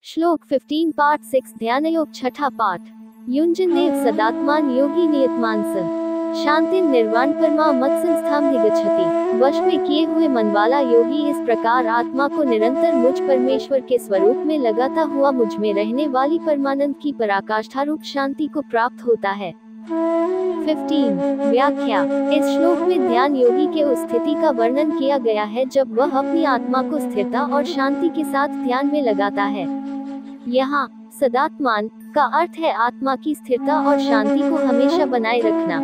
श्लोक 15 पाठ 6 ध्यान योग छठा पाठ। युंजन देव सदात्मान योगी नियतमान स शांति निर्वाण परमा मत संस्थाम गच्छति। वश में किए हुए मन वाला योगी इस प्रकार आत्मा को निरंतर मुझ परमेश्वर के स्वरूप में लगाता हुआ मुझ में रहने वाली परमानंद की पराकाष्ठा रूप शांति को प्राप्त होता है। 15 व्याख्या। इस श्लोक में ध्यान योगी के उस स्थिति का वर्णन किया गया है जब वह अपनी आत्मा को स्थिरता और शांति के साथ ध्यान में लगाता है। यहाँ सदात्मान का अर्थ है आत्मा की स्थिरता और शांति को हमेशा बनाए रखना।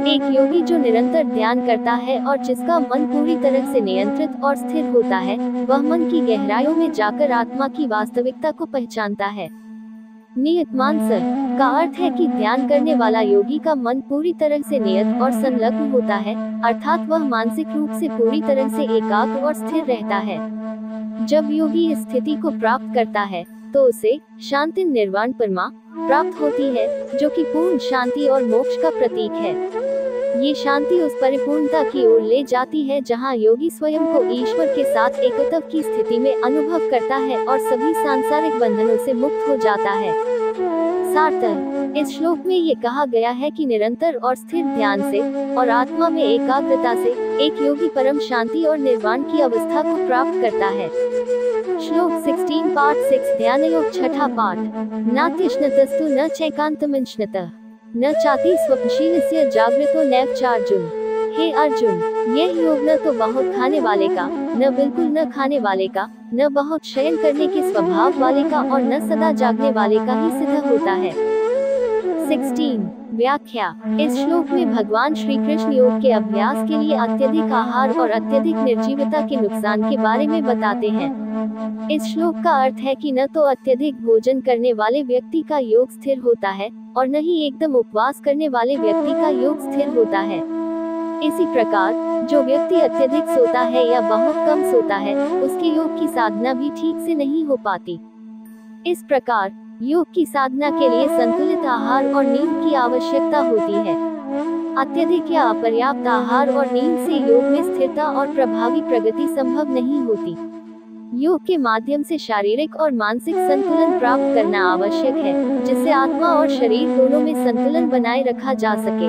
एक योगी जो निरंतर ध्यान करता है और जिसका मन पूरी तरह से नियंत्रित और स्थिर होता है, वह मन की गहराइयों में जाकर आत्मा की वास्तविकता को पहचानता है। नियतमान सर का अर्थ है कि ध्यान करने वाला योगी का मन पूरी तरह से नियत और संलग्न होता है, अर्थात वह मानसिक रूप से पूरी तरह से एकाग्र और स्थिर रहता है। जब योगी इस स्थिति को प्राप्त करता है तो उसे शांति निर्वाण परमा प्राप्त होती है, जो कि पूर्ण शांति और मोक्ष का प्रतीक है। ये शांति उस परिपूर्णता की ओर ले जाती है जहां योगी स्वयं को ईश्वर के साथ एकत्व की स्थिति में अनुभव करता है और सभी सांसारिक बंधनों से मुक्त हो जाता है। सार्थक। इस श्लोक में ये कहा गया है कि निरंतर और स्थिर ध्यान से और आत्मा में एकाग्रता से एक योगी परम शांति और निर्वाण की अवस्था को प्राप्त करता है। श्लोक 16 पाठ 6 ध्यान योग छठा पाठ। नात्यश्नतस्तु न चैकान्तमश्नतः न चाति स्वप्नशीलस्य जागृतो नैव चार्जुन। हे अर्जुन, यह योग न तो बहुत खाने वाले का, न बिल्कुल न खाने वाले का, न बहुत शयन करने के स्वभाव वाले का और न सदा जागने वाले का ही सिद्ध होता है। 16 व्याख्या। इस श्लोक में भगवान श्री कृष्ण योग के अभ्यास के लिए अत्यधिक आहार और अत्यधिक निर्जीवता के नुकसान के बारे में बताते हैं। इस श्लोक का अर्थ है कि न तो अत्यधिक भोजन करने वाले व्यक्ति का योग स्थिर होता है और न ही एकदम उपवास करने वाले व्यक्ति का योग स्थिर होता है। इसी प्रकार जो व्यक्ति अत्यधिक सोता है या बहुत कम सोता है, उसके योग की साधना भी ठीक से नहीं हो पाती। इस प्रकार योग की साधना के लिए संतुलित आहार और नींद की आवश्यकता होती है। अत्यधिक या अपर्याप्त आहार और नींद से योग में स्थिरता और प्रभावी प्रगति संभव नहीं होती। योग के माध्यम से शारीरिक और मानसिक संतुलन प्राप्त करना आवश्यक है, जिससे आत्मा और शरीर दोनों में संतुलन बनाए रखा जा सके।